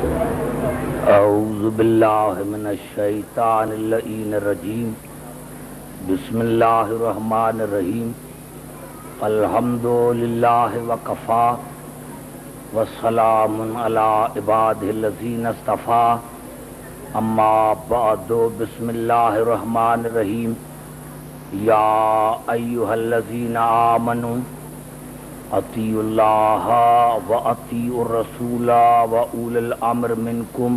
اعوذ باللہ من الشیطان اللعین الرجیم بسم اللہ الرحمن الرحیم الحمد للہ وکفا والسلام علی عبادہ الذین اصطفیٰ اما بعد بسم اللہ الرحمن الرحیم یا ایہا الذین آمنوا اطیعوا اللہ واطیعوا الرسول واولی الامر منکم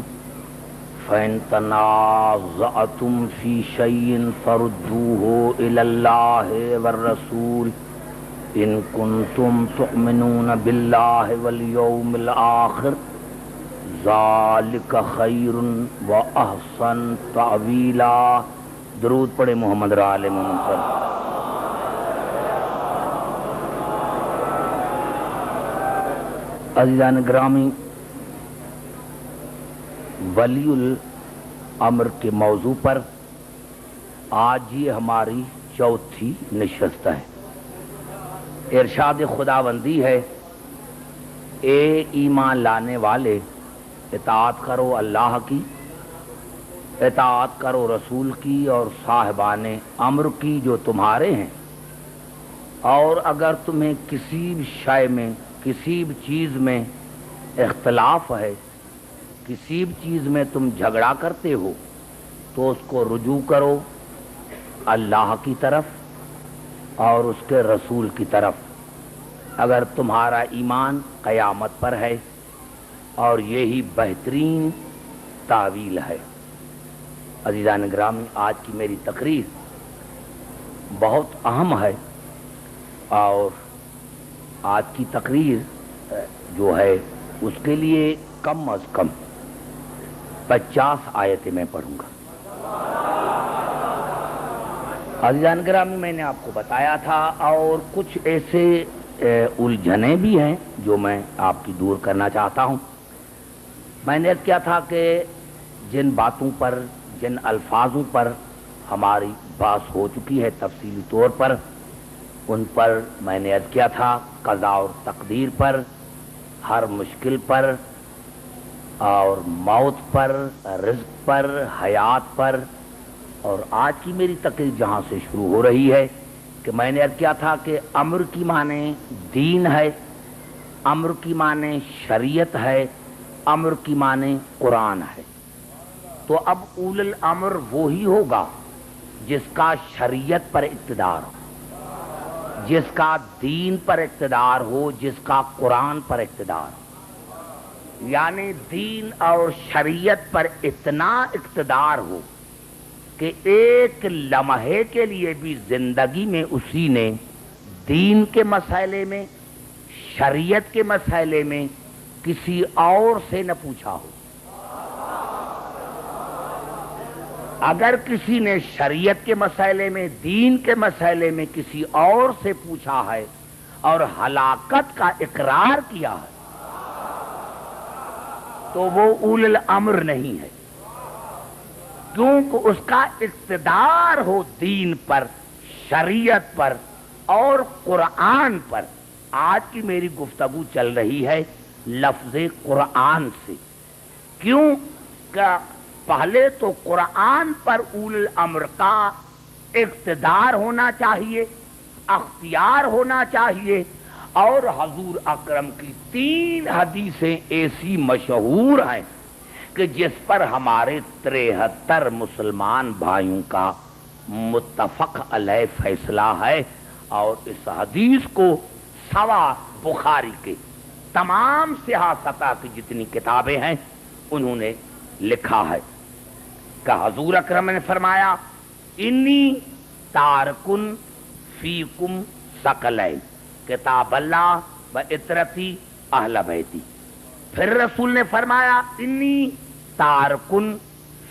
فإن تنازعتم في شيء فردوه إلى الله والرسول إن كنتم تؤمنون بالله واليوم الآخر ذلك خير وأحسن تأويلا. درود پڑھے محمد آل محمد. عزیزان گرامی، ولی الامر کے موضوع پر آج یہ ہماری چوتھی نشست ہے. ارشاد خداوندی ہے، اے ایمان لانے والے، اطاعت کرو اللہ کی، اطاعت کرو رسول کی اور صاحبان امر کی جو تمہارے ہیں، اور اگر تمہیں کسی بھی شے میں، کسی بھی چیز میں اختلاف ہے، کسی بھی چیز میں تم جھگڑا کرتے ہو تو اس کو رجوع کرو اللہ کی طرف اور اس کے رسول کی طرف، اگر تمہارا ایمان قیامت پر ہے، اور یہی بہترین تعویل ہے. عزیزان گرامی، آج کی میری تقریر بہت اہم ہے، اور آج کی تقریر جو ہے اس کے لیے کم از کم 50 آیتیں میں پڑھوں گا. عزیزان گرامی، میں نے آپ کو بتایا تھا، اور کچھ ایسے الجھنیں بھی ہیں جو میں آپ کی دور کرنا چاہتا ہوں. میں نے کیا تھا کہ جن باتوں پر، جن الفاظوں پر ہماری بحث ہو چکی ہے تفصیلی طور پر، ان پر میں نے عرض کیا تھا قضاء اور تقدیر پر، ہر مشکل پر، اور موت پر، رزق پر، حیات پر. اور آج کی میری تقریر جہاں سے شروع ہو رہی ہے کہ میں نے عرض کیا تھا کہ امر کی معنی دین ہے، امر کی معنی شریعت ہے، امر کی معنی قرآن ہے. تو اب اول الامر وہی ہوگا جس کا شریعت پر اقتدار ہو، جس کا دین پر اقتدار ہو، جس کا قرآن پر اقتدار ہو. یعنی دین اور شریعت پر اتنا اقتدار ہو کہ ایک لمحے کے لیے بھی زندگی میں اسی نے دین کے مسئلے میں، شریعت کے مسئلے میں کسی اور سے نہ پوچھا ہو. اگر کسی نے شریعت کے مسئلے میں، دین کے مسئلے میں کسی اور سے پوچھا ہے اور ہلاکت کا اقرار کیا ہے تو وہ اول الامر نہیں ہے، کیونکہ اس کا اقتدار ہو دین پر، شریعت پر اور قرآن پر. آج کی میری گفتگو چل رہی ہے لفظ قرآن سے. کیوں کہ پہلے تو قرآن پر اول الامر کا اقتدار ہونا چاہیے، اختیار ہونا چاہیے، اور حضور اکرم کی 3 حدیثیں ایسی مشہور ہیں کہ جس پر ہمارے 73 مسلمان بھائیوں کا متفق علیہ فیصلہ ہے. اور اس حدیث کو سوا بخاری کے تمام صحافتہ کی جتنی کتابیں ہیں انہوں نے لکھا ہے کہ حضور اکرم نے فرمایا، انی تارکن فیکم ثقلین، کتاب اللہ و اطرتی اہل بیتی. پھر رسول نے فرمایا، انی تارکن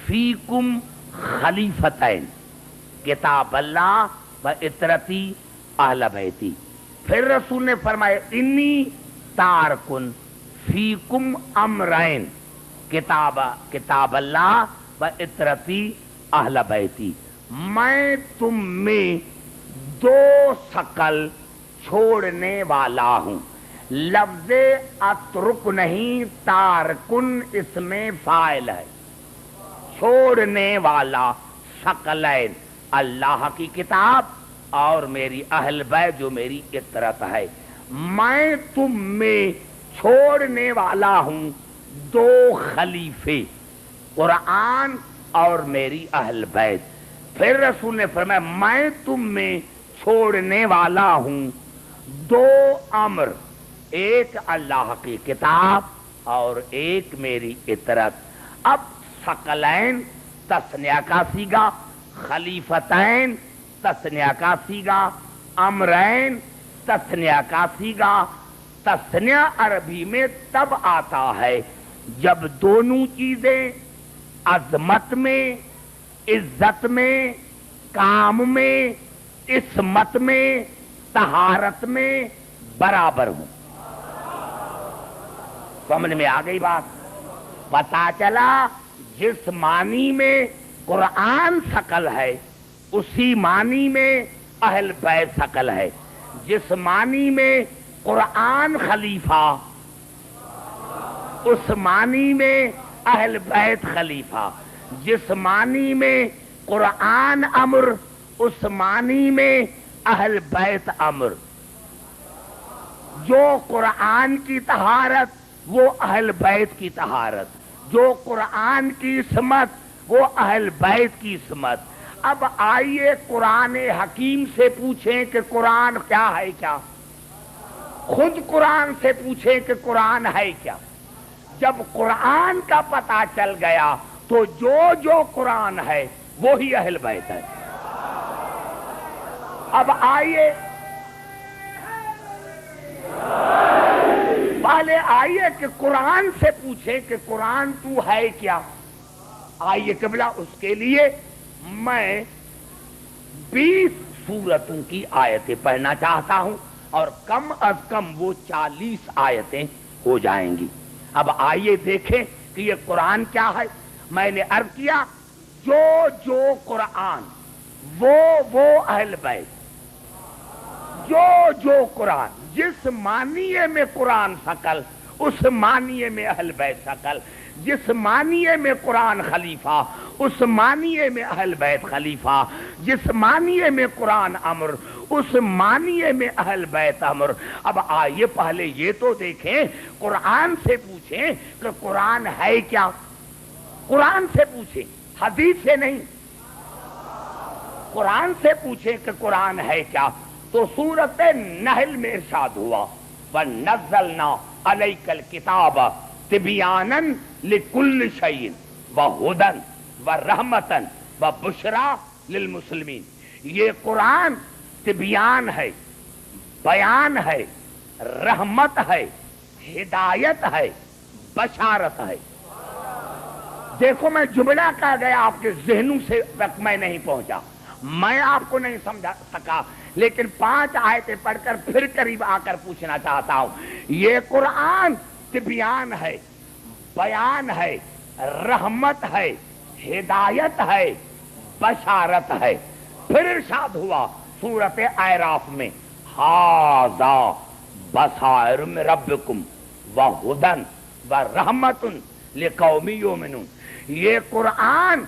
فیکم خلیفتین، کتاب اللہ و اطرتی اہل بیتی. پھر رسول نے فرمایا، انی تارکن فیکم امرین، کتاب اللہ و اطرتی اہل بیتی. میں تم میں 2 شکل چھوڑنے والا ہوں. لفظ اترک نہیں، تارکن اس میں فاعل ہے، چھوڑنے والا، ثقلین اللہ کی کتاب اور میری اہل بیت جو میری اطرت ہے، میں تم میں چھوڑنے والا ہوں دو خلیفے، قرآن اور میری اہل بیت۔ پھر رسول نے فرمایا میں تم میں چھوڑنے والا ہوں دو امر، ایک اللہ کی کتاب اور ایک میری اطرت۔ اب ثقلین تثنیہ کا صیغہ، خلیفتین تثنیہ کا صیغہ، امرین تثنیہ کا صیغہ۔ تثنیہ عربی میں تب آتا ہے جب دونوں چیزیں عظمت میں، عزت میں، کام میں، عصمت میں، طہارت میں برابر ہوں۔ سمجھ میں آ گئی بات؟ پتا چلا جس معنی میں قرآن ثقل ہے اسی معنی میں اہل بیت ثقل ہے، جس معنی میں قرآن خلیفہ اس معنی میں اہل بیت خلیفہ، جس معنی میں قرآن امر اس معنی میں اہل بیت امر۔ جو قرآن کی طہارت وہ اہل بیت کی طہارت، جو قرآن کی عصمت وہ اہل بیت کی عصمت۔ اب آئیے قرآن حکیم سے پوچھیں کہ قرآن کیا ہے کیا، خود قرآن سے پوچھیں کہ قرآن ہے کیا۔ جب قرآن کا پتہ چل گیا تو جو جو قرآن ہے وہی اہل بیت ہے۔ اب آئیے پہلے آئیے کہ قرآن سے پوچھیں کہ قرآن تو ہے کیا۔ آئیے قبلہ اس کے لیے میں 20 سورتوں کی آیتیں پڑھنا چاہتا ہوں اور کم از کم وہ 40 آیتیں ہو جائیں گی۔ اب آئیے دیکھیں کہ یہ قرآن کیا ہے۔ میں نے عرض کیا جو جو قرآن وہ اہل بیت، جو جو قرآن جس معنی میں قرآن ثقل اس معنی میں اہل بیت ثقل، جس معنی میں قرآن خلیفہ اس معنی میں اہل بیت خلیفہ، جس معنی میں قرآن امر اس معنی میں اہل بیت امر۔ اب آئیے پہلے یہ تو دیکھیں، قرآن سے پوچھیں کہ قرآن ہے کیا، قرآن سے پوچھیں حدیث سے نہیں، قرآن سے پوچھیں کہ قرآن ہے کیا۔ تو سورۃ نحل میں ارشاد ہوا وَنَزَّلْنَا عَلَيْكَ الْكِتَابَ تِبْيَانًا لِكُلِّ شَيْءٍ وَهُدًى وَرَحْمَةً وَبُشْرَىٰ لِلْمُسْلِمِينَ۔ یہ قرآن تبیان ہے، بیان ہے، رحمت ہے، ہدایت ہے، بشارت ہے۔ دیکھو میں جملہ کہا گیا آپ کے ذہنوں سے تک میں نہیں پہنچا، میں آپ کو نہیں سمجھا سکا، لیکن 5 آیتیں پڑھ کر پھر قریب آ کر پوچھنا چاہتا ہوں۔ یہ قرآن تبیان ہے، بیان ہے، رحمت ہے، ہدایت ہے، بشارت ہے۔ پھر ارشاد ہوا سورۃ اعراف میں ھذا بصائر من ربکم وہدی ورحمۃ لقوم یؤمنون۔ یہ قرآن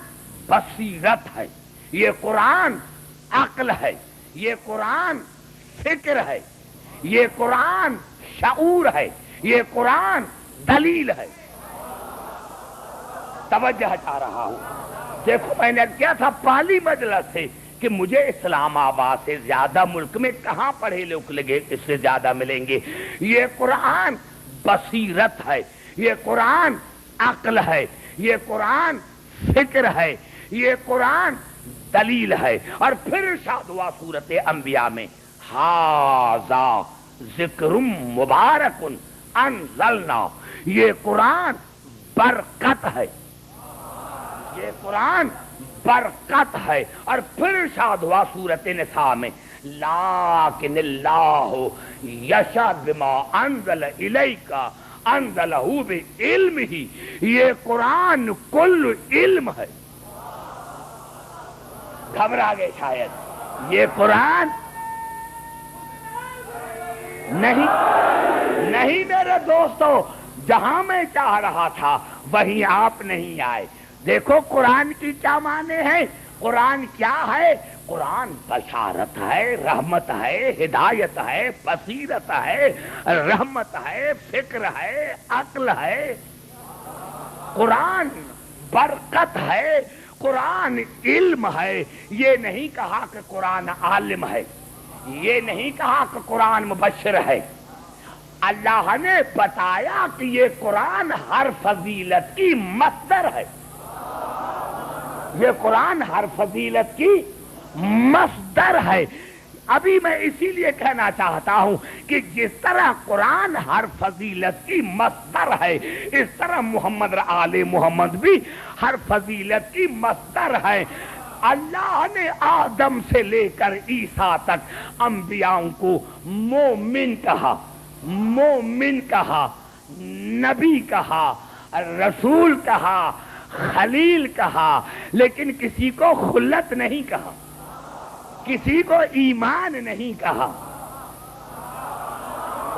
بصیرت ہے، یہ قرآن عقل ہے، یہ قرآن فکر ہے، یہ قرآن شعور ہے، یہ قرآن دلیل ہے۔ توجہ چاہ رہا ہوں۔ دیکھو میں نے کیا تھا پہلی مجلس سے کہ مجھے اسلام آباد سے زیادہ ملک میں کہاں پڑھے لوگ لگے اس سے زیادہ ملیں گے۔ یہ قرآن بصیرت ہے، یہ قرآن عقل ہے، یہ قرآن فکر ہے، یہ قرآن دلیل ہے۔ اور پھر ارشاد ہوا سورۃ انبیاء میں ھذا ذکر مبارک انزلنا۔ یہ قرآن برکت ہے، یہ قرآن برکت ہے۔ اور پھر ارشاد ہوا سورۃ نساء میں لیکن اللہ یشہد بما انزل الیک انزلہ بعلمہ۔ یہ قرآن کل علم ہے۔ گھبرا گئے شاید، یہ قرآن نہیں نہیں میرے دوستو، جہاں میں چاہ رہا تھا وہیں آپ نہیں آئے۔ دیکھو قرآن کی کیا معنی ہے، قرآن کیا ہے؟ قرآن بشارت ہے، رحمت ہے، ہدایت ہے، بصیرت ہے، رحمت ہے، فکر ہے، عقل ہے۔ قرآن برکت ہے، قرآن علم ہے۔ یہ نہیں کہا کہ قرآن عالم ہے، یہ نہیں کہا کہ قرآن مبشر ہے۔ اللہ نے بتایا کہ یہ قرآن ہر فضیلت کی مصدر ہے، یہ قرآن ہر فضیلت کی مصدر ہے۔ ابھی میں اسی لیے کہنا چاہتا ہوں کہ جس طرح قرآن ہر فضیلت کی مصدر ہے، اس طرح محمد آل محمد بھی ہر فضیلت کی مصدر ہے۔ اللہ نے آدم سے لے کر عیسیٰ تک انبیاء کو مومن کہا، مومن کہا، نبی کہا، رسول کہا، خلیل کہا، لیکن کسی کو خلت نہیں کہا، کسی کو ایمان نہیں کہا۔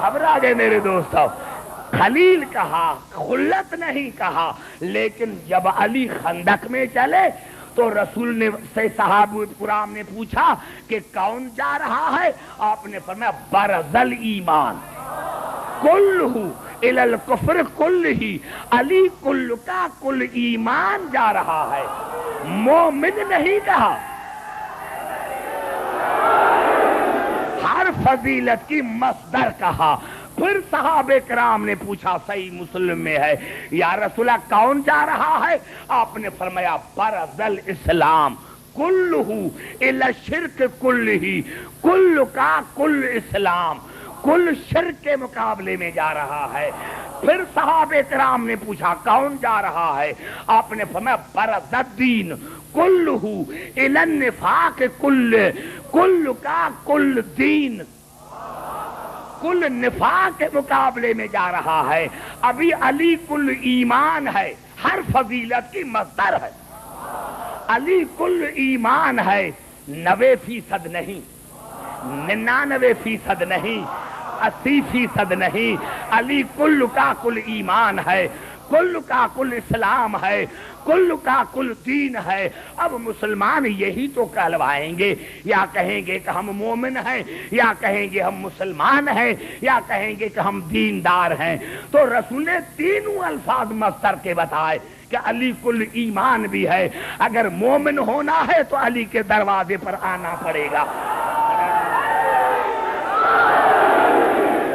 گھبرا گئے میرے دوستو، خلیل کہا، خلت نہیں کہا۔ لیکن جب علی خندق میں چلے تو رسول نے سے صحابہ کرام نے پوچھا کہ کون جا رہا ہے؟ آپ نے فرمایا برزل ایمان کلہ الی الکفر کلہ، علی کل کا کل ایمان جا رہا ہے، مومن نہیں کہا۔ ہر فضیلت کی مصدر کہا۔ پھر صحابہ کرام نے پوچھا، صحیح مسلم میں ہے، یا رسول اللہ کون جا رہا ہے؟ آپ نے فرمایا برزل اسلام کلہ الی الشرک کلہ، کل کا کل اسلام کل شرک کے مقابلے میں جا رہا ہے۔ پھر صحابہ کرام نے پوچھا کون جا رہا ہے؟ آپ نے فرمایا برز الدین کلہ الی النفاق کل، کل کا کل دین کل نفاق کے مقابلے میں جا رہا ہے۔ ابھی علی کل ایمان ہے، ہر فضیلت کی مصدر ہے۔ علی کل ایمان ہے، 90% نہیں، 99% نہیں، 80% نہیں، علی کل کا کل ایمان ہے، کل کا کل اسلام ہے، کل کا کل دین ہے۔ اب مسلمان یہی تو کہلوائیں گے، یا کہیں گے کہ ہم مومن ہیں، یا کہیں گے ہم مسلمان ہیں، یا کہیں گے کہ ہم دیندار ہیں۔ تو رسول نے تینوں الفاظ مصدر کے بتائے کہ علی کل ایمان بھی ہے۔ اگر مومن ہونا ہے تو علی کے دروازے پر آنا پڑے گا،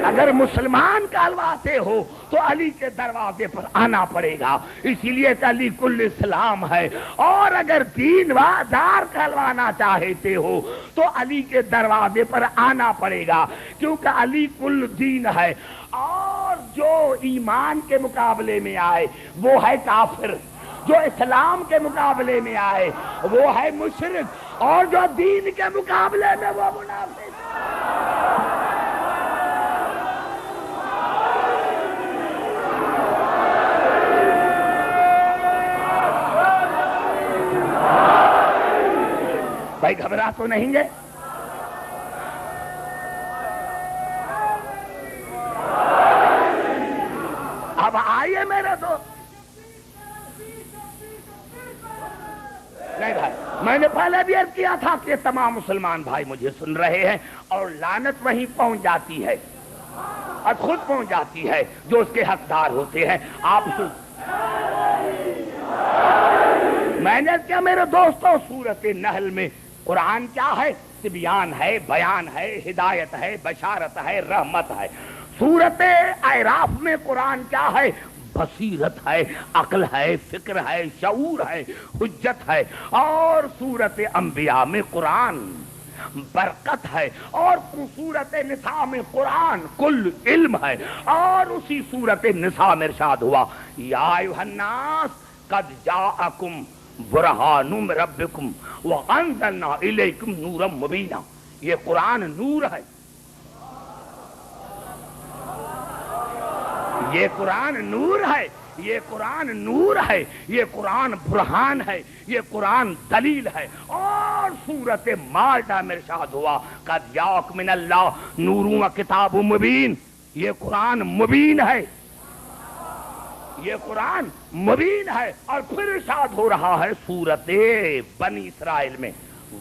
اگر مسلمان کہلواتے ہو تو علی کے دروازے پر آنا پڑے گا، اسی لیے کہ علی کل اسلام ہے۔ اور اگر دین دار کہلوانا چاہتے ہو تو علی کے دروازے پر آنا پڑے گا، کیونکہ علی کل دین ہے۔ اور جو ایمان کے مقابلے میں آئے وہ ہے کافر، جو اسلام کے مقابلے میں آئے وہ ہے مشرک، اور جو دین کے مقابلے میں وہ منافق۔ بھائی گھبرا تو نہیں گے؟ اب آئیے میرے دوست، نہیں بھائی، میں نے پہلے بھی عرض کیا تھا کہ تمام مسلمان بھائی مجھے سن رہے ہیں، اور لعنت وہیں پہنچ جاتی ہے، اور خود پہنچ جاتی ہے جو اس کے حقدار ہوتے ہیں۔ آپ سن، میں نے کیا میرے دوستوں، سورۃ نحل میں قرآن کیا ہے؟ تبیان ہے، بیان ہے، ہدایت ہے، بشارت ہے، رحمت ہے۔ سورۃ اعراف میں قرآن کیا ہے؟ بصیرت ہے، عقل ہے، فکر ہے، شعور ہے، حجت ہے۔ اور سورۃ انبیاء میں قرآن برکت ہے، اور سورۃ نساء میں قرآن کل علم ہے۔ اور اسی سورۃ نساء میں ارشاد ہوا، یا ایھا الناس قد جاءکم برہان من ربکم وانزلنا الیکم نورا مبینا۔ یہ قرآن نور ہے، یہ قرآن نور ہے، یہ قرآن نور ہے، یہ قرآن برہان ہے، یہ قرآن دلیل ہے۔ اور سورۃ مائدہ میں ارشاد ہوا، قد جاءکم من اللہ نور و کتاب مبین۔ یہ قرآن مبین ہے، یہ قرآن مبین ہے۔ اور پھر ارشاد ہو رہا ہے سورت بنی اسرائیل میں،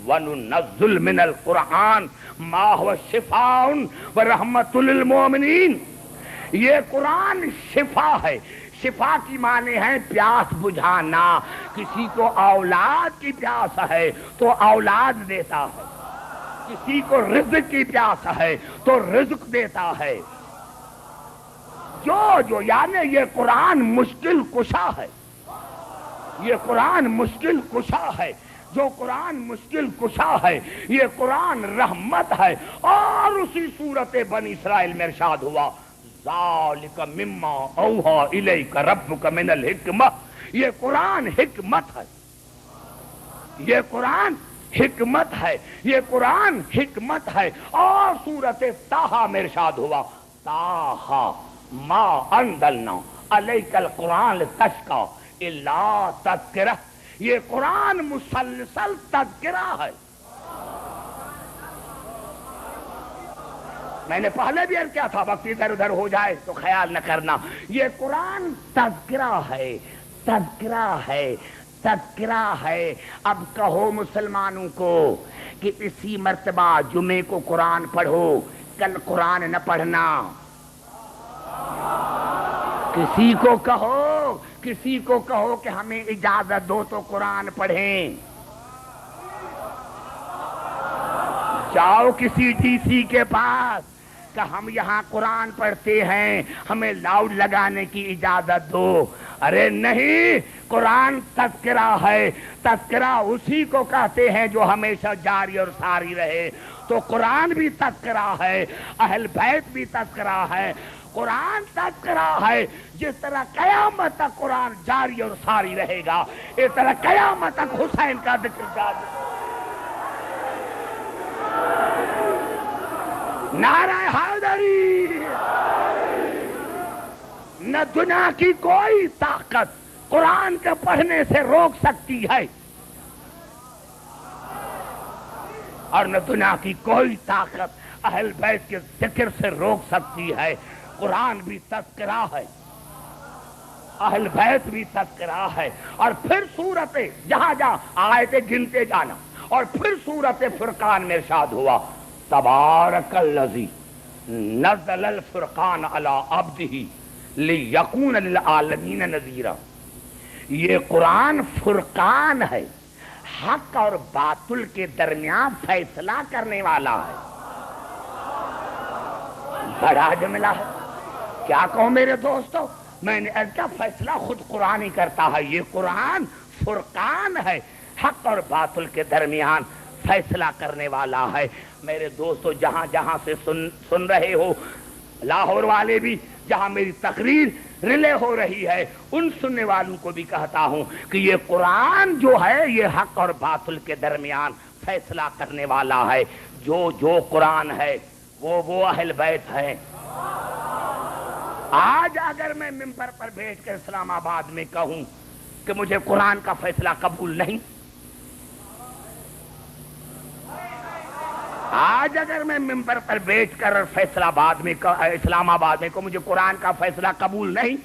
وَنُنَزِّلُ مِنَ الْقُرْآنِ مَا هُوَ شِفَاءٌ وَرَحْمَةٌ لِّلْمُؤْمِنِينَ۔ یہ قرآن شفا ہے۔ شفا کی معنی ہے پیاس بجھانا۔ کسی کو اولاد کی پیاس ہے تو اولاد دیتا ہے، کسی کو رزق کی پیاس ہے تو رزق دیتا ہے۔ جو یعنی یہ قرآن مشکل کشا ہے، یہ قرآن مشکل کشا ہے۔ جو قرآن مشکل کشا ہے، یہ قرآن رحمت ہے۔ اور اسی صورت بنی اسرائیل میں ارشاد ہوا، ذالک مما اوحی الیک ربک من الحکمہ۔ یہ قرآن حکمت ہے، یہ قرآن حکمت ہے، یہ قرآن حکمت ہے۔ اور سورت طٰہٰ میں ارشاد ہوا، طٰہٰ ما انزلنا علیک القرآن لتشقی الا تذکرہ۔ یہ قرآن مسلسل تذکرہ ہے۔ میں نے پہلے بھی عرض کیا تھا، وقت ادھر ادھر ہو جائے تو خیال نہ کرنا، یہ قرآن تذکرہ ہے، تذکرہ ہے، تذکرہ ہے۔ اب کہو مسلمانوں کو کہ اسی مرتبہ جمعے کو قرآن پڑھو، کل قرآن نہ پڑھنا۔ کسی کو کہو کہ ہمیں اجازت دو تو قرآن پڑھیں، جاؤ کسی ڈی سی کے پاس کہ ہم یہاں قرآن پڑھتے ہیں، ہمیں لاؤڈ لگانے کی اجازت دو۔ ارے نہیں، قرآن تذکرہ ہے۔ تذکرہ اسی کو کہتے ہیں جو ہمیشہ جاری اور ساری رہے۔ تو قرآن بھی تذکرہ ہے، اہل بیت بھی تذکرہ ہے۔ قرآن تذکرہ ہے، جس طرح قیامت تک قرآن جاری اور ساری رہے گا، اس طرح قیامت تک حسین کا ذکر جاری۔ نعرہ حیدری! نہ دنیا کی کوئی طاقت قرآن کے پڑھنے سے روک سکتی ہے، اور نہ دنیا کی کوئی طاقت اہل بیت کے ذکر سے روک سکتی ہے۔ قرآن بھی تذکرہ ہے، اہل بیت بھی تذکرہ ہے۔ اور پھر صورت جہاں جہاں آیتیں گنتے جانا۔ اور پھر صورت فرقان میں ارشاد ہوا، تبارک الذی نزل الفرقان علی عبدہ لیکون للعالمین نذیرا۔ یہ قرآن فرقان ہے، حق اور باطل کے درمیان فیصلہ کرنے والا ہے۔ بڑا جملہ ہے، کیا کہوں میرے دوستو؟ میں نے کیا فیصلہ خود قرآن ہی کرتا ہے۔ یہ قرآن فرقان ہے، حق اور باطل کے درمیان فیصلہ کرنے والا ہے۔ میرے دوستو، جہاں جہاں سے سن رہے ہو، لاہور والے بھی جہاں میری تقریر ریلے ہو رہی ہے، ان سننے والوں کو بھی کہتا ہوں کہ یہ قرآن جو ہے یہ حق اور باطل کے درمیان فیصلہ کرنے والا ہے۔ جو قرآن ہے وہ اہل بیت ہے۔ آج اگر میں ممبر پر بیٹھ کر اسلام آباد میں کہوں کہ مجھے قرآن کا فیصلہ قبول نہیں، آج اگر میں ممبر پر بیٹھ کر فیصلہ آباد میں اسلام آباد میں کو مجھے قرآن کا فیصلہ قبول نہیں،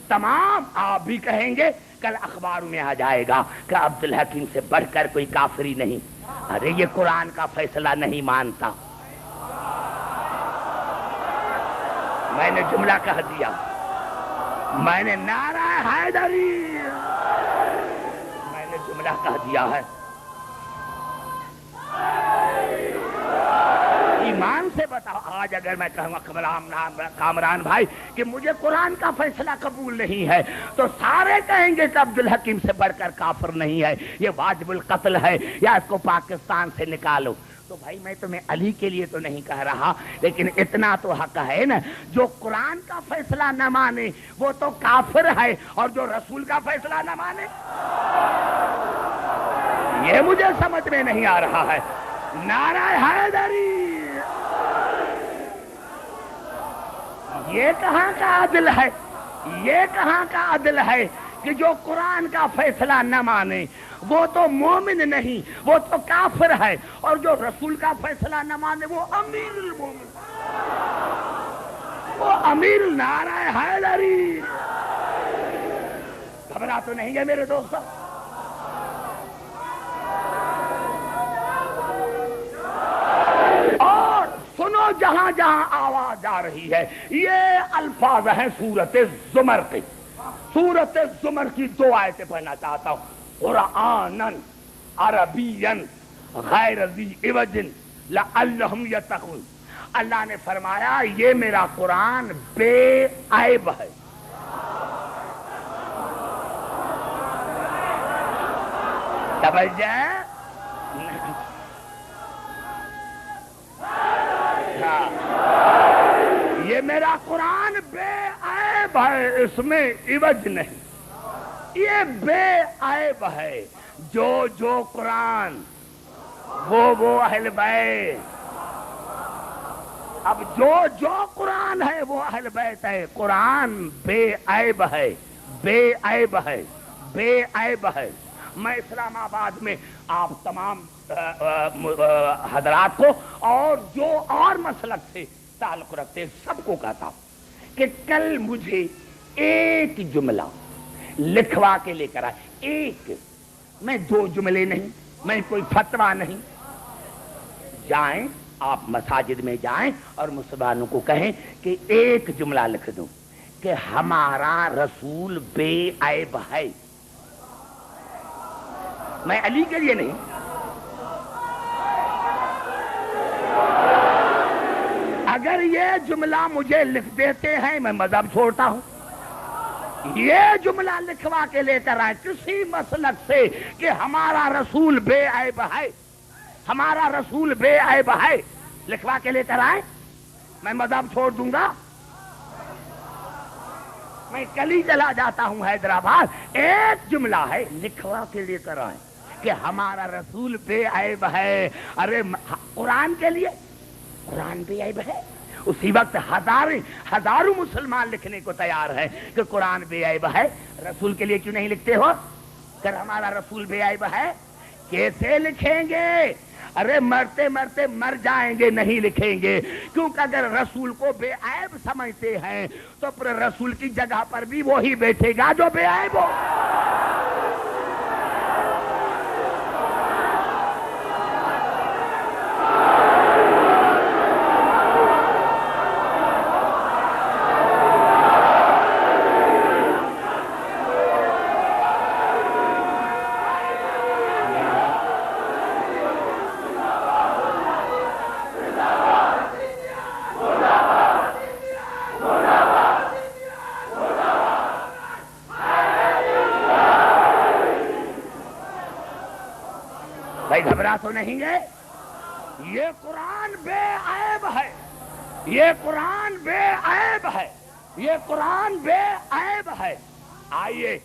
تمام آپ بھی کہیں گے، کل اخباروں میں آ جائے گا کہ عبدالحکیم سے بڑھ کر کوئی کافری نہیں۔ ارے یہ قرآن کا فیصلہ نہیں مانتا۔ میں نے جملہ کہہ دیا، میں نے نعرہ حیدری، میں نے جملہ کہہ دیا ہے۔ ایمان سے بتاؤ، آج اگر میں کہوں گا کامران بھائی کہ مجھے قرآن کا فیصلہ قبول نہیں ہے، تو سارے کہیں گے کہ عبدالحکیم سے بڑھ کر کافر نہیں ہے، یہ واجب القتل ہے، یا اس کو پاکستان سے نکالو۔ تو بھائی میں تمہیں علی کے لیے تو نہیں کہہ رہا، لیکن اتنا تو حق ہے نا، جو قرآن کا فیصلہ نہ مانے وہ تو کافر ہے، اور جو رسول کا فیصلہ نہ مانے، یہ مجھے سمجھ میں نہیں آ رہا ہے۔ نعرہ حیدری! یہ کہاں کا عدل ہے، یہ کہاں کا عدل ہے کہ جو قرآن کا فیصلہ نہ مانے وہ تو مومن نہیں، وہ تو کافر ہے، اور جو رسول کا فیصلہ نہ مانے وہ امیر المومن۔ وہ امیر نعرہ حیدری. گھبرا تو نہیں گئے میرے دوست؟ اور سنو جہاں جہاں آواز آ رہی ہے یہ الفاظ ہیں سورت زمر کے. سورت زمر کی 2 آیتیں پڑھنا چاہتا ہوں. قرآناً عربیاً غیر ذی عوج لعلہم یتقون. اللہ نے فرمایا یہ میرا قرآن بے عیب ہے. توجہ. یہ میرا قرآن بے عیب ہے, اس میں عوج نہیں. یہ بے عیب ہے. جو قرآن وہ اہل بیت. اب جو قرآن ہے وہ اہل بیت ہے. قرآن بے عیب ہے, بے عیب ہے, بے عیب ہے. میں اسلام آباد میں آپ تمام حضرات کو اور جو اور مسلک سے تعلق رکھتے سب کو کہتا ہوں کہ کل مجھے ایک جملہ لکھوا کے لے کر آئے. ایک, میں 2 جملے نہیں, میں کوئی فتویٰ نہیں. جائیں آپ مساجد میں جائیں اور مسلمانوں کو کہیں کہ ایک جملہ لکھ دو کہ ہمارا رسول بے عیب ہے. میں علی کے لیے نہیں, اگر یہ جملہ مجھے لکھ دیتے ہیں میں مذہب چھوڑتا ہوں. یہ جملہ لکھوا کے لے کر آئے کسی مسلک سے کہ ہمارا رسول بے عیب ہے, ہمارا رسول بے عیب ہے, لکھوا کے لے کر آئے, میں مذہب چھوڑ دوں گا. میں کل ہی چلا جاتا ہوں حیدرآباد. ایک جملہ ہے لکھوا کے لے کر آئے کہ ہمارا رسول بے عیب ہے. ارے قرآن کے لیے قرآن بے عیب ہے. اسی وقت ہزاروں مسلمان لکھنے کو تیار ہے کہ قرآن بے عیب ہے. رسول کے لیے کیوں نہیں لکھتے ہو کہ ہمارا رسول بے عیب ہے؟ کیسے لکھیں گے؟ ارے مرتے مرتے مر جائیں گے, نہیں لکھیں گے. کیونکہ اگر رسول کو بے عیب سمجھتے ہیں تو پھر رسول کی جگہ پر بھی وہی بیٹھے گا جو بے عیب ہو. گھبرا تو نہیں گئے؟ یہ قرآن بے عیب ہے, یہ قرآن بے عیب ہے, یہ قرآن بے عیب ہے. آئیے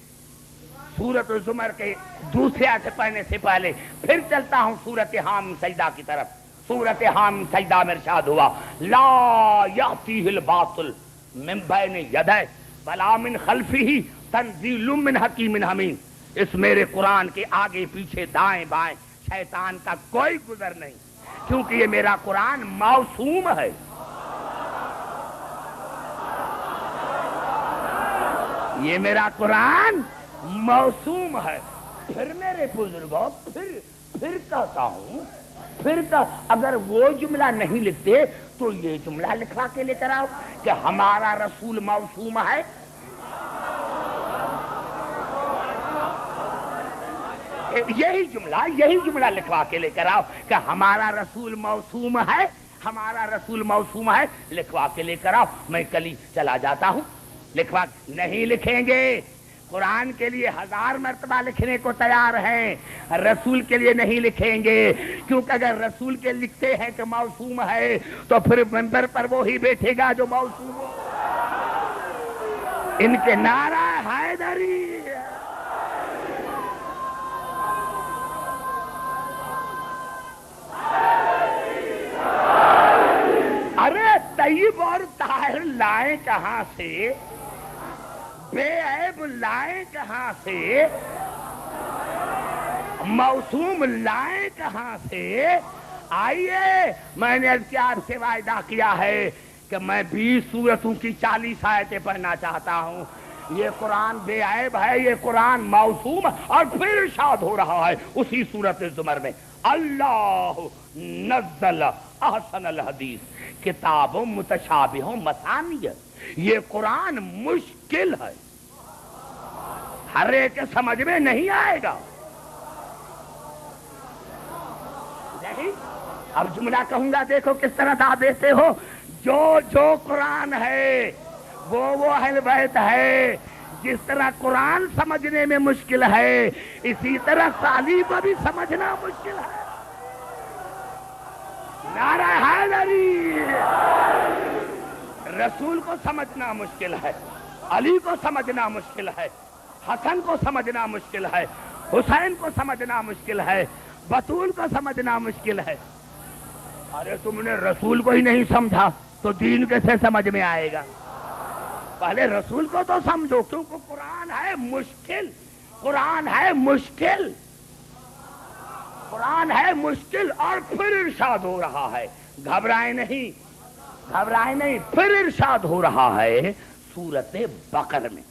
سورت زمر کے دوسرے آیت پڑھنے سے پہلے پھر چلتا ہوں سورت حامیم سجدہ کی طرف. سورت حامیم سجدہ میں ارشاد ہوا لا یأتیہ الباطل من بین یدیہ ولا من خلفہ تنزیل من حکیم حمید. اس میرے قرآن کے آگے پیچھے دائیں بائیں شیطان کا کوئی گزر نہیں, کیونکہ یہ میرا قرآن معصوم ہے. یہ میرا قرآن معصوم ہے. پھر میرے بزرگوں پھر کہتا ہوں اگر وہ جملہ نہیں لکھتے تو یہ جملہ لکھوا کے لے کر آؤ کہ ہمارا رسول معصوم ہے. یہی جملہ لکھوا کے لے کر آؤ کہ ہمارا رسول معصوم ہے, ہمارا رسول معصوم ہے. لکھوا کے لے کر آؤ. میں کل ہی چلا جاتا ہوں. لکھوا نہیں لکھیں گے. قرآن کے لیے 1000 مرتبہ لکھنے کو تیار ہیں, رسول کے لیے نہیں لکھیں گے. کیونکہ اگر رسول کے لکھتے ہیں کہ معصوم ہے تو پھر منبر پر وہی بیٹھے گا جو معصوم ہو. ان کے نعرہ حیدری. ارے طیب اور طاہر لائیں کہاں سے, بے عیب لائیں کہاں سے, معصوم لائیں کہاں سے؟ آئیے میں نے آپ سے وعدہ کیا ہے کہ میں 20 سورتوں کی 40 آیتیں پڑھنا چاہتا ہوں. یہ قرآن بے عیب ہے, یہ قرآن معصوم. اور پھر ارشاد ہو رہا ہے اسی سورۃ زمر میں, اللہ نزل احسن الحدیث کتاب متشابہ مثانی. یہ قرآن مشکل ہے, ہر ایک سمجھ میں نہیں آئے گا. نہیں, اب جملہ کہوں گا, دیکھو کس طرح داد دیتے ہو. جو قرآن ہے وہ اہل بیت ہے. جس طرح قرآن سمجھنے میں مشکل ہے, اسی طرح تعلیم کو بھی سمجھنا مشکل ہے. نعرہ حیدری. رسول کو سمجھنا مشکل ہے, علی کو سمجھنا مشکل ہے, حسن کو سمجھنا مشکل ہے, حسین کو سمجھنا مشکل ہے, بطول کو سمجھنا مشکل ہے. ارے تم نے رسول کو ہی نہیں سمجھا تو دین کیسے سمجھ میں آئے گا؟ پہلے رسول کو تو سمجھو, کیونکہ قرآن ہے مشکل. قرآن ہے مشکل, قرآن ہے مشکل. اور پھر ارشاد ہو رہا ہے, گھبرائیں نہیں, گھبرائیں نہیں. پھر ارشاد ہو رہا ہے سورۃ بقرہ میں,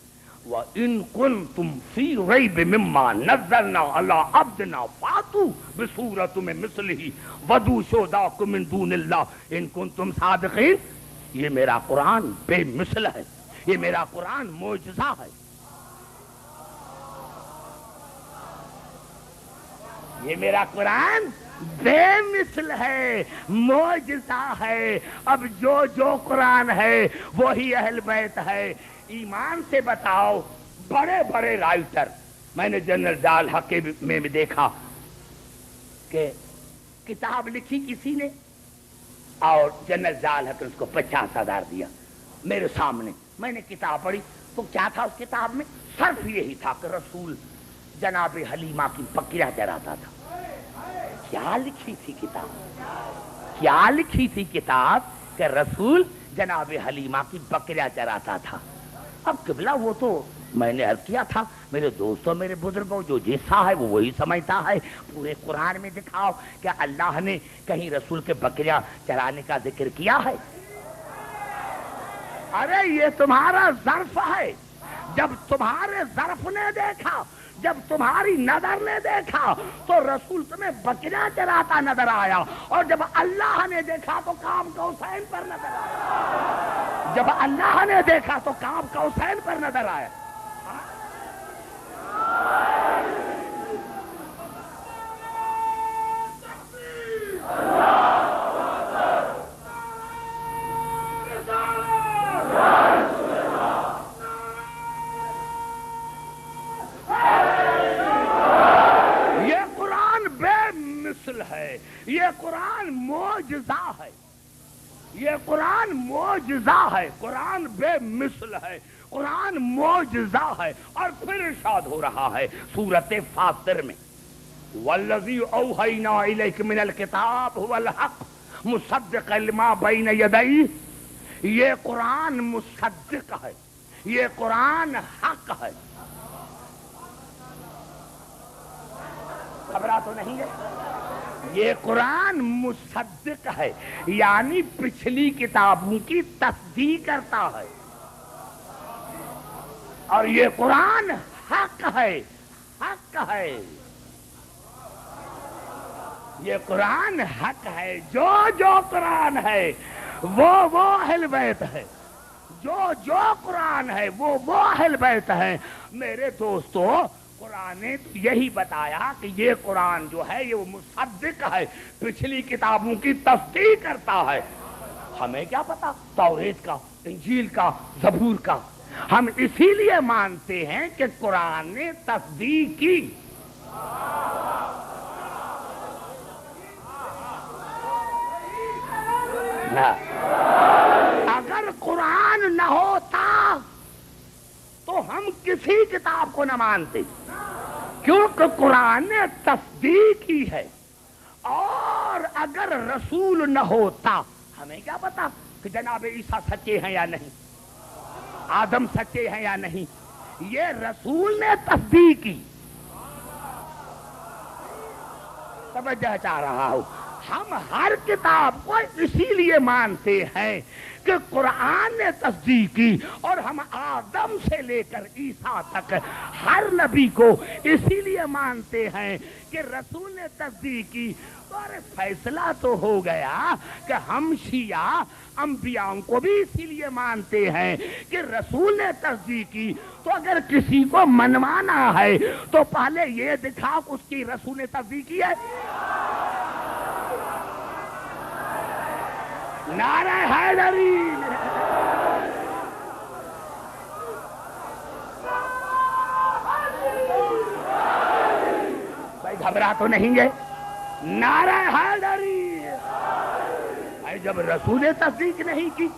وَإِن كُنتُمْ فِي رَيْبٍ مِّمَّا نَزَّلْنَا عَلَىٰ عَبْدِنَا فَأْتُوا بِسُورَةٍ مِّن مِّثْلِهِ وَادْعُوا شُهَدَاءَكُم مِّن دُونِ اللَّهِ إِن كُنتُمْ صَادِقِينَ. یہ میرا قرآن بے مثل ہے, یہ میرا قرآن معجزہ ہے. یہ میرا قرآن بے مثل ہے, معجزہ ہے. اب جو قرآن ہے وہی اہل بیت ہے. ایمان سے بتاؤ, بڑے بڑے رائٹر, میں نے جنرل ڈال حق میں بھی دیکھا کہ کتاب لکھی کسی نے اور جنرل ڈال حق اس کو 50,000 دیا. میرے سامنے میں نے کتاب پڑھی تو کیا تھا اس کتاب میں؟ صرف یہی تھا کہ رسول جناب حلیمہ کی بکریاں چراتا تھا. کیا لکھی تھی کتاب؟ کیا لکھی تھی کتاب کہ رسول جناب حلیمہ کی بکریاں چراتا تھا. اب قبلہ وہ تو میں نے عرض کیا تھا, میرے دوستوں میرے بزرگوں, جو جیسا ہے وہ وہی سمجھتا ہے. پورے قرآن میں دکھاؤ کہ اللہ نے کہیں رسول کے بکریاں چرانے کا ذکر کیا ہے؟ ارے یہ تمہارا ظرف ہے. جب تمہارے ظرف نے دیکھا, جب تمہاری نظر نے دیکھا تو رسول تمہیں بکریاں چراتا نظر آیا, اور جب اللہ نے دیکھا تو کام کا حسین پر نظر آیا. جب اللہ نے دیکھا تو کام کا حسین پر نظر آیا. ہے, یہ قرآن معجزہ ہے, یہ قرآن معجزہ ہے. قرآن بے مثل ہے, قرآن معجزہ ہے. اور پھر ارشاد ہو رہا ہے سورۃ فاطر میں, والذی اوحینا الیک من الکتاب هو الحق مصدقا لما بین یدیہ. یہ قرآن مصدق ہے, یہ قرآن حق ہے. خبرہ تو نہیں ہے؟ یہ قرآن مصدق ہے, یعنی پچھلی کتابوں کی تصدیق کرتا ہے. اور یہ قرآن حق ہے, حق ہے. یہ قرآن حق ہے. جو قرآن ہے وہ اہل بیت ہے. جو قرآن ہے وہ اہل بیت ہے. میرے دوستو, قرآن نے یہی بتایا کہ یہ قرآن جو ہے یہ وہ مصدق ہے, پچھلی کتابوں کی تصدیق کرتا ہے. ہمیں کیا پتا توریت کا, انجیل کا, زبور کا. ہم اسی لیے مانتے ہیں کہ قرآن نے تصدیق کی. اگر قرآن نہ ہوتا تو ہم کسی کتاب کو نہ مانتے, کیونکہ قرآن نے تصدیق کی ہے. اور اگر رسول نہ ہوتا, ہمیں کیا پتا کہ جناب عیسیٰ سچے ہیں یا نہیں, آدم سچے ہیں یا نہیں. یہ رسول نے تصدیق کی. توجہ چاہ رہا ہوں. ہم ہر کتاب کو اسی لیے مانتے ہیں کہ قرآن نے تصدیق کی، اور ہم آدم سے لے کر عیسیٰ تک ہر نبی کو اسی لیے مانتے ہیں کہ رسول نے تصدیق کی۔ اور فیصلہ تو ہو گیا کہ ہم شیعہ انبیاء کو بھی اسی لیے مانتے ہیں کہ رسول نے تصدیق کی۔ تو اگر کسی کو منوانا ہے تو پہلے یہ دکھا کہ اس کی رسول نے تصدیق کی ہے۔ نعرہ حیدری، بھائی گھبرا تو نہیں گے؟ نعرہ حیدری۔ بھائی جب رسول نے تصدیق نہیں کی،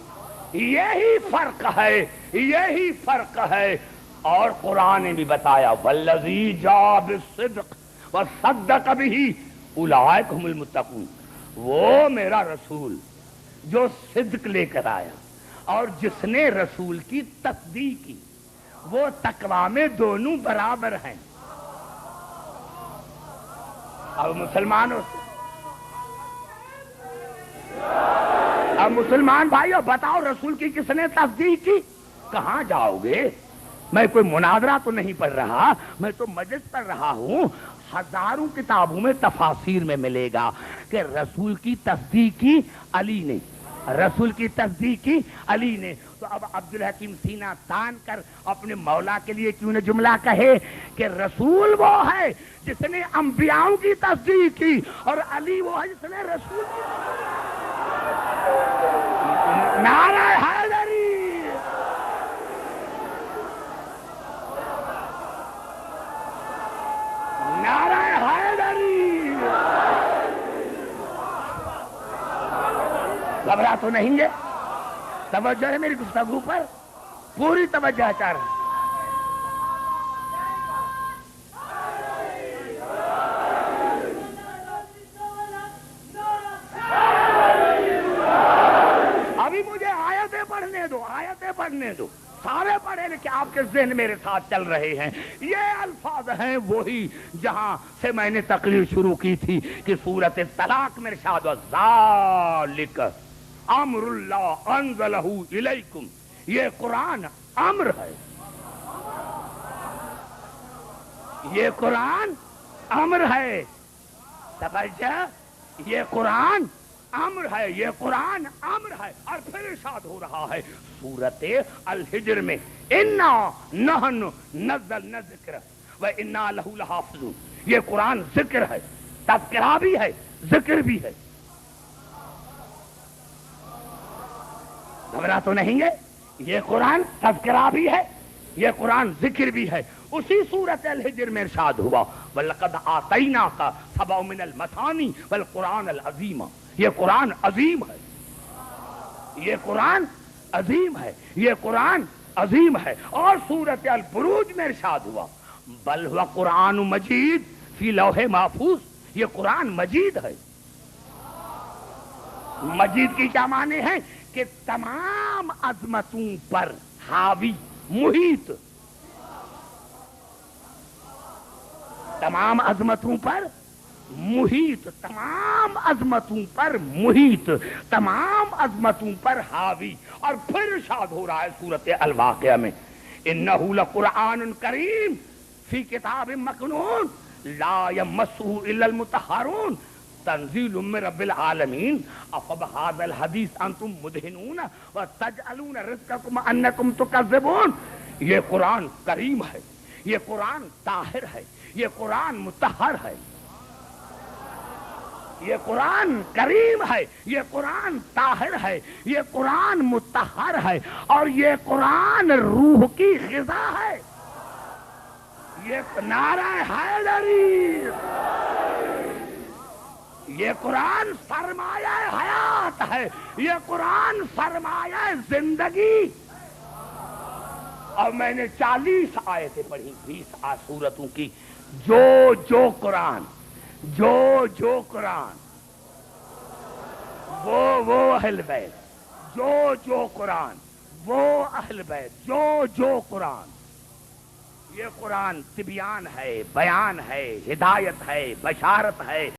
یہی فرق ہے، یہی فرق ہے۔ اور قرآن نے بھی بتایا والذی جاء بالصدق وصدق بہ اولئک ھم المتقون، وہ میرا رسول جو صدق لے کر آیا اور جس نے رسول کی تصدیق کی، وہ تقویٰ میں دونوں برابر ہیں۔ اب مسلمان بھائیو بتاؤ، رسول کی کس نے تصدیق کی؟ کہاں جاؤ گے؟ میں کوئی مناظرہ تو نہیں پڑھ رہا، میں تو مجلس پڑھ رہا ہوں۔ ہزاروں کتابوں میں تفاسیر میں ملے گا کہ رسول کی تصدیق کی علی نے، رسول کی تصدیق کی علی نے۔ تو اب عبدالحکیم سینہ تان کر اپنے مولا کے لیے کیوں نہ جملہ کہے کہ رسول وہ ہے جس نے انبیاء کی تصدیق کی، اور علی وہ ہے جس نے رسول کی۔ نعرہ حیدری، نعرہ حیدری۔ گھبرا تو نہیں ہے؟ توجہ ہے میری گفتگو پر؟ پوری توجہ چاہ رہا۔ ابھی مجھے آیتیں پڑھنے دو، آیتیں پڑھنے دو، سارے پڑھے لکھے آپ کے ذہن میرے ساتھ چل رہے ہیں۔ یہ الفاظ ہیں وہی جہاں سے میں نے تقریر شروع کی تھی کہ سورۃ طلاق میں ارشاد ذالک امر اللہ انزلہ الیکم، یہ قرآن امر ہے، یہ قرآن امر ہے۔ توجہ، یہ قرآن امر ہے، یہ قرآن امر ہے۔ اور پھر ارشاد ہو رہا ہے سورۃ الحجر میں انا نحن نزلنا الذکر وانا لہ لحافظون، یہ قرآن ذکر ہے، تذکرہ بھی ہے، ذکر بھی ہے۔ گھبرا تو نہیں ہے؟ یہ قرآن تذکرہ بھی ہے، یہ قرآن ذکر بھی ہے۔ اسی سورۃ الحجر میں ارشاد ہوا وَلَقَدْ آتَيْنَاكَ سَبْعًا مِنَ الْمَثَانِي وَالْقُرْآنَ الْعَظِيمَ، یہ قرآن عظیم ہے، یہ قرآن عظیم ہے، یہ قرآن عظیم ہے۔ اور سورۃ البروج میں ارشاد ہوا بل هو قرآن مجید فی لوح محفوظ، یہ قرآن مجید ہے۔ مجید کی کیا معنی ہے؟ کہ تمام عظمتوں پر حاوی، محیط، تمام عظمتوں پر محیط، تمام عظمتوں پر محیط، تمام عظمتوں پر حاوی۔ اور پھر ارشاد ہو رہا ہے سورۃ الواقعہ میں انہ لقرآن کریم فی کتاب مکنون لا یمسہ الا المطہرون تنزیل من رب العالمین افبہذا الحدیث انتم مدہنون وتجعلون رزقکم انکم تکذبون، یہ قرآن کریم ہے، یہ قرآن طاہر ہے، یہ قرآن مطہر ہے، یہ قرآن کریم ہے، یہ قرآن طاہر ہے، یہ قرآن مطہر ہے، اور یہ قرآن روح کی غذا ہے۔ یہ نعرہ حیدری، یہ قرآن سرمایہ حیات ہے، یہ قرآن سرمایہ زندگی۔ اور میں نے 40 آیتیں پڑھی، 20 سورتوں کی۔ جو قرآن، جو قرآن، وہ اہل بیت، جو قرآن، وہ اہل بیت، جو قرآن، یہ قرآن تبیان ہے، بیان ہے، ہدایت ہے، بشارت ہے۔